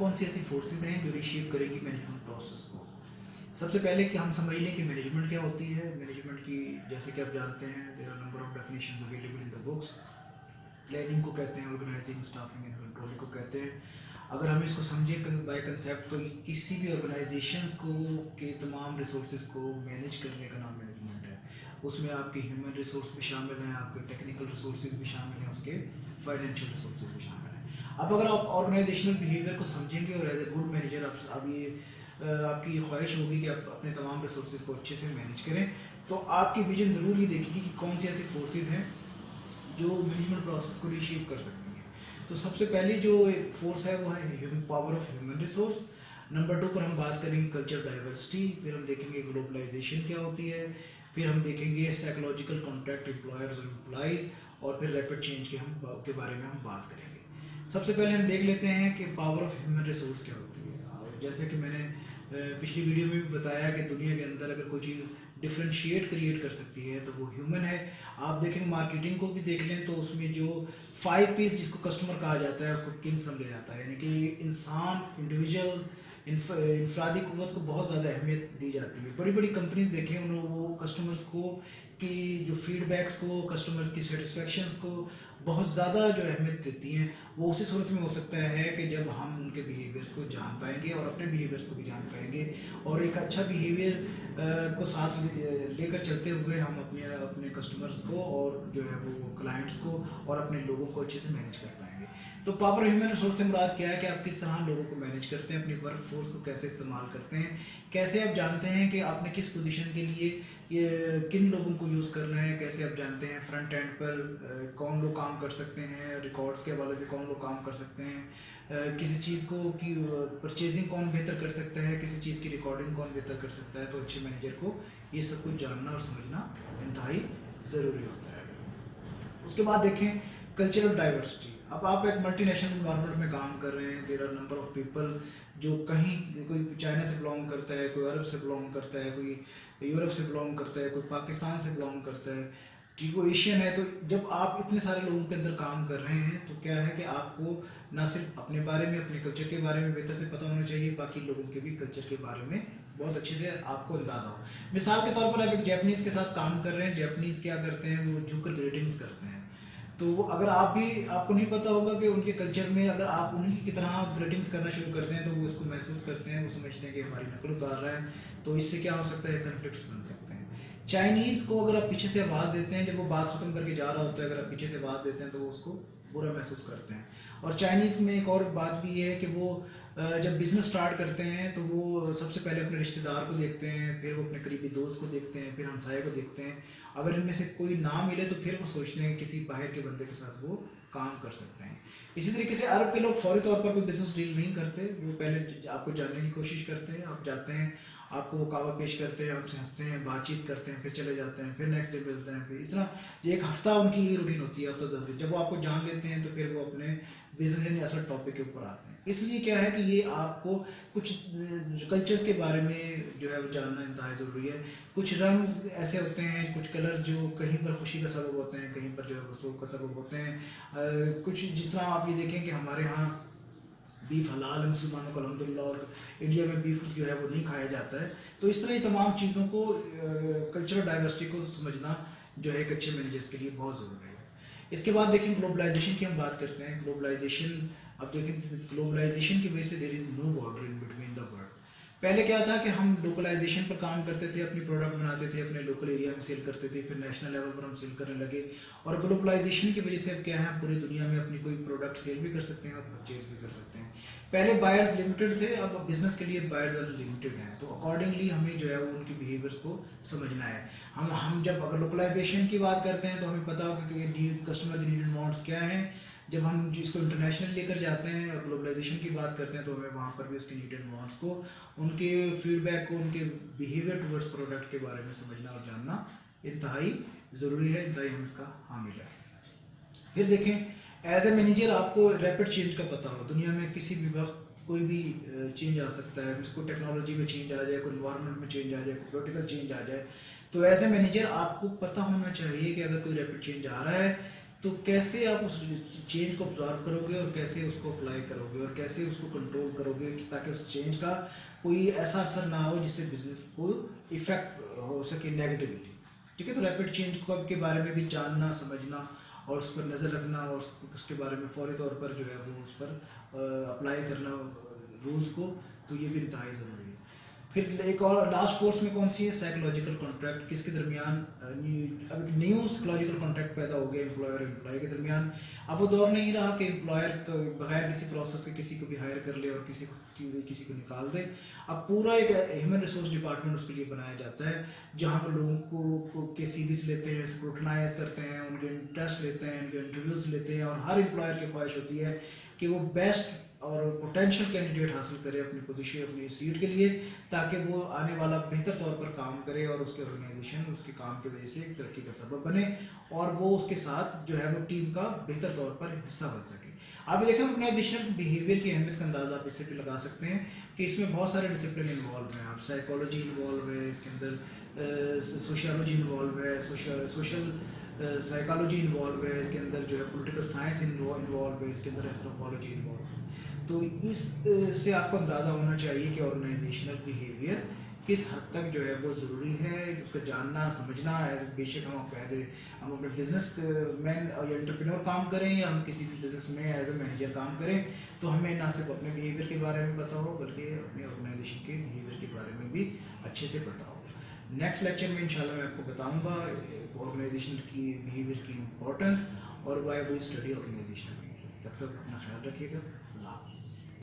कौन सी ऐसी फोर्सेस हैं जो रिशेप करेंगी मैनेजमेंट प्रोसेस को। सबसे पहले कि हम समझ लें कि मैनेजमेंट क्या होती है। मैनेजमेंट की जैसे कि आप जानते हैं there are number of definitions available in the books. Planning को कहते हैं ऑर्गेनाइजिंग, स्टाफिंग एंड कंट्रोलिंग को कहते हैं। अगर हम इसको समझें बाय कंसेप्ट तो किसी भी ऑर्गेनाइजेशंस को के तमाम रिसोर्सेज को मैनेज करने का नाम मैनेजमेंट है। उसमें आपके ह्यूमन रिसोर्स भी शामिल हैं, आपके टेक्निकल रिसोर्सेज भी शामिल हैं, उसके फाइनेंशियल रिसोर्सेज भी शामिल हैं। अब अगर आप ऑर्गेनाइजेशनल बिहेवियर को समझेंगे और एज ए गुड मैनेजर अब ये आपकी ख्वाहिश होगी कि आप अपने तमाम रिसोर्सेज को अच्छे से मैनेज करें, तो आपकी विजन ज़रूर ये देखेगी कि कौन सी ऐसी फोर्सेज हैं जो मैनेजमेंट प्रोसेस को रिशेप कर सकती हैं। तो सबसे पहली जो एक फोर्स है वो है power of human resource. Number 2 पर हम बात करेंगे कल्चर डाइवर्सिटी, फिर हम देखेंगे ग्लोबलाइजेशन क्या होती है, फिर हम देखेंगे साइकोलॉजिकल कॉन्ट्रैक्ट एम्प्लॉयर्स और एम्प्लॉय, और फिर रैपिड चेंज के बारे में हम बात करेंगे। सबसे पहले हम देख लेते हैं कि पावर ऑफ ह्यूमन रिसोर्स क्या होती है। जैसे कि मैंने पिछली वीडियो में भी बताया कि दुनिया के अंदर अगर कोई चीज़ डिफ्रेंशिएट क्रिएट कर सकती है तो वो ह्यूमन है। आप देखेंगे मार्केटिंग को भी देख लें तो उसमें जो 5 पीस जिसको कस्टमर कहा जाता है उसको किंग समझा जाता है, यानी कि इंसान, इंडिविजुअल, इंफरादी क़ुव्वत को बहुत ज़्यादा अहमियत दी जाती है। बड़ी बड़ी कंपनीज देखें उन लोगों वो कस्टमर्स को की जो फीडबैक्स को, कस्टमर्स की सेटिस्फेक्शंस को बहुत ज़्यादा जो अहमियत देती हैं। वो उसी सूरत में हो सकता है कि जब हम उनके बिहेवियर्स को जान पाएंगे और अपने बिहेवियर्स को भी जान पाएंगे, और एक अच्छा बिहेवियर को साथ लेकर चलते हुए हम अपने कस्टमर्स को और जो है वो क्लाइंट्स को और अपने लोगों को अच्छे से मैनेज कर पाएंगे। तो पावर ह्यूमन रिसोर्स से मुराद क्या है कि आप किस तरह लोगों को मैनेज करते हैं, अपनी वर्क फोर्स को कैसे इस्तेमाल करते हैं, कैसे आप जानते हैं कि आपने किस पोजीशन के लिए ये किन लोगों को यूज़ करना है, कैसे आप जानते हैं फ्रंट एंड पर कौन लोग काम कर सकते हैं, रिकॉर्ड्स के हवाले से कौन लोग काम कर सकते हैं, किसी चीज़ को की परचेजिंग कौन बेहतर कर सकता है, किसी चीज़ की रिकॉर्डिंग कौन बेहतर कर सकता है। तो अच्छे मैनेजर को ये सब कुछ जानना और समझना इंतहाई ज़रूरी होता है। उसके बाद देखें कल्चरल डाइवर्सिटी। अब आप एक मल्टीनेशनल इन्वायरमेंट में काम कर रहे हैं, there are number of people जो कहीं कोई चाइना से बिलोंग करता है, कोई अरब से बिलोंग करता है, कोई यूरोप से बिलोंग करता है, कोई पाकिस्तान से बिलोंग करता है, ठीक वो एशियन है। तो जब आप इतने सारे लोगों के अंदर काम कर रहे हैं तो क्या है कि आपको ना सिर्फ अपने बारे में, अपने कल्चर के बारे में बेहतर से पता होना चाहिए, बाकी लोगों के भी कल्चर के बारे में बहुत अच्छे से आपको अंदाज़ा हो। मिसाल के तौर पर आप एक जैपनीज़ के साथ काम कर रहे हैं, जैपनीज़ क्या करते हैं, वो झुककर ग्रीटिंग्स करते हैं। तो वो अगर आपको नहीं पता होगा कि उनके कल्चर में अगर आप उन्हीं की तरह ग्रीटिंग्स करना शुरू करते हैं तो वो इसको महसूस करते हैं, वो समझते हैं कि हमारी नकल उतार रहा है। तो इससे क्या हो सकता है, कन्फ्लिक्ट्स बन सकते हैं। चाइनीज़ को अगर आप पीछे से आवाज़ देते हैं, जब वो बात ख़त्म करके जा रहा होता है, अगर आप पीछे से आवाज़ देते हैं तो वो उसको बुरा महसूस करते हैं। और चाइनीज़ में एक और बात भी ये है कि वो जब बिज़नेस स्टार्ट करते हैं तो वो सबसे पहले अपने रिश्तेदार को देखते हैं, फिर वो अपने करीबी दोस्त को देखते हैं, फिर हमसाये को देखते हैं। अगर इनमें से कोई ना मिले तो फिर वो सोचते हैं किसी बाहर के बंदे के साथ वो काम कर सकते हैं। इसी तरीके से अरब के लोग फौरी तौर पर कोई बिजनेस डील नहीं करते, वो पहले आपको जानने की कोशिश करते हैं। आप जाते हैं, आपको वो कावा पेश करते हैं, आपसे हंसते हैं, बातचीत करते हैं, फिर चले जाते हैं, फिर नेक्स्ट डे मिलते हैं, फिर इस तरह एक हफ्ता उनकी रूटीन होती है, हफ्ता 10 दिन। जब वो आपको जान लेते हैं तो फिर वो अपने बिजनेस यानी असल टॉपिक के ऊपर आते हैं। इसलिए क्या है कि ये आपको कुछ कल्चर्स के बारे में जो है वो जानना इंतहाई ज़रूरी है। कुछ रंग ऐसे होते हैं, कुछ कलर जो कहीं पर खुशी का सबब होते हैं, कहीं पर जो है शोक का सबब होते हैं। कुछ जिस तरह आप ये देखें कि हमारे यहाँ बीफ हलाल है मुसलमानों को अल्हम्दुलिल्लाह, और इंडिया में बीफ जो है वो नहीं खाया जाता है। तो इस तरह तमाम चीज़ों को कल्चरल डाइवर्सिटी को समझना जो है एक अच्छे मैनेजर्स के लिए बहुत ज़रूरी है। इसके बाद देखें ग्लोबलाइजेशन की हम बात करते हैं। ग्लोबलाइजेशन, अब देखें ग्लोबलाइजेशन की वजह से there is no border in between the world. पहले क्या था कि हम लोकलाइजेशन पर काम करते थे, अपनी प्रोडक्ट बनाते थे, अपने लोकल एरिया में सेल करते थे, फिर नेशनल लेवल पर हम सेल करने लगे। और ग्लोबलाइजेशन की वजह से अब क्या है, हम पूरी दुनिया में अपनी कोई प्रोडक्ट सेल भी कर सकते हैं और परचेज भी कर सकते हैं। पहले बायर्स लिमिटेड थे, अब बिजनेस के लिए बायर्स अनलिमिटेड हैं। तो अकॉर्डिंगली हमें जो है वो उनकी बिहेवियर्स को समझना है। हम जब अगर लोकलाइजेशन की बात करते हैं तो हमें पता होगा कि कस्टमर की नीड एंड वांट्स क्या हैं। जब हम जिसको इंटरनेशनल लेकर जाते हैं और ग्लोबलाइजेशन की बात करते हैं तो हमें वहाँ पर भी उसके नीड एंड वांट्स को, उनके फीडबैक को, उनके बिहेवियर टुवर्ड्स प्रोडक्ट के बारे में समझना और जानना इंतहाई ज़रूरी है, इंतहाई अहमियत का हामिल है। फिर देखें एज ए मैनेजर आपको रैपिड चेंज का पता हो। दुनिया में किसी भी वक्त कोई भी चेंज आ सकता है, उसको टेक्नोलॉजी में चेंज आ जाए, कोई इन्वायरमेंट में चेंज आ जाए, कोई पॉलिटिकल चेंज आ जाए। तो एज ए मैनेजर आपको पता होना चाहिए कि अगर कोई रैपिड चेंज आ रहा है تو کیسے آپ اس چینج کو آبزارو کرو گے اور کیسے اس کو اپلائی کرو گے اور کیسے اس کو کنٹرول کرو گے تاکہ اس چینج کا کوئی ایسا اثر نہ ہو جس سے بزنس کو ایفیکٹ ہو سکے نیگیٹیولی. ٹھیک ہے. تو ریپڈ چینج کے بارے میں بھی جاننا سمجھنا اور اس پر نظر رکھنا اور اس کے بارے میں فوری طور پر جو ہے وہ اس پر اپلائی کرنا رولز کو, تو یہ بھی انتہائی ضروری ہے. پھر ایک اور لاسٹ فورس میں کون سی ہے, سائیکولوجیکل کانٹریکٹ. کس کے درمیان اب ایک نیو سائیکولوجیکل کانٹریکٹ پیدا ہو گیا امپلائر اور امپلائی کے درمیان. اب وہ دور نہیں رہا کہ امپلائر بغیر کسی پروسیس کے کسی کو بھی ہائر کر لے اور کسی کو نکال دے. اب پورا ایک ہیومن ریسورس ڈپارٹمنٹ اس کے لیے بنایا جاتا ہے جہاں پر لوگوں کو کے سی ویز لیتے ہیں, اسکروٹنائز کرتے ہیں, ان کے ٹیسٹ لیتے ہیں, ان کے انٹرویوز لیتے ہیں, اور ہر امپلائر کی خواہش ہوتی ہے کہ وہ بیسٹ اور پوٹینشیل کینڈیڈیٹ حاصل کرے اپنی پوزیشن اپنی سیٹ کے لیے, تاکہ وہ آنے والا بہتر طور پر کام کرے اور اس کے آرگنائزیشن اس کے کام کی وجہ سے ایک ترقی کا سبب بنے اور وہ اس کے ساتھ جو ہے وہ ٹیم کا بہتر طور پر حصہ بن سکے. آپ یہ دیکھیں آرگنائزیشنل بیہیویئر کی اہمیت کا اندازہ آپ اس سے بھی لگا سکتے ہیں کہ اس میں بہت سارے ڈسپلن انوالو ہیں. آپ سائیکالوجی انوالو ہے, اس کے اندر سوشیالوجی انوالو ہے, سوشل سائیکالوجی انوالو ہے, اس کے اندر جو ہے پولیٹیکل سائنس انوالو ہے, اس کے اندر اینتھروپولوجی انوالو ہے. تو اس سے آپ کو اندازہ ہونا چاہیے کہ آرگنائزیشنل بیہیویئر کس حد تک جو ہے وہ ضروری ہے, اس کو جاننا سمجھنا. بے شک ہم اپنے بزنس مین یا انٹرپرینور کام کریں یا ہم کسی بھی بزنس میں ایز اے مینیجر کام کریں, تو ہمیں نہ صرف اپنے بیہیویئر کے بارے میں پتہ ہو بلکہ اپنے آرگنائزیشن کے بیہیویئر کے بارے میں بھی اچھے سے پتہ ہو. نیکسٹ لیکچر میں انشاءاللہ میں آپ کو بتاؤں گا آرگنائزیشن کی بیہیویئر کی امپورٹنس اور why we study organizational behaviour. تب تک اپنا خیال رکھیے گا. اللہ حافظ.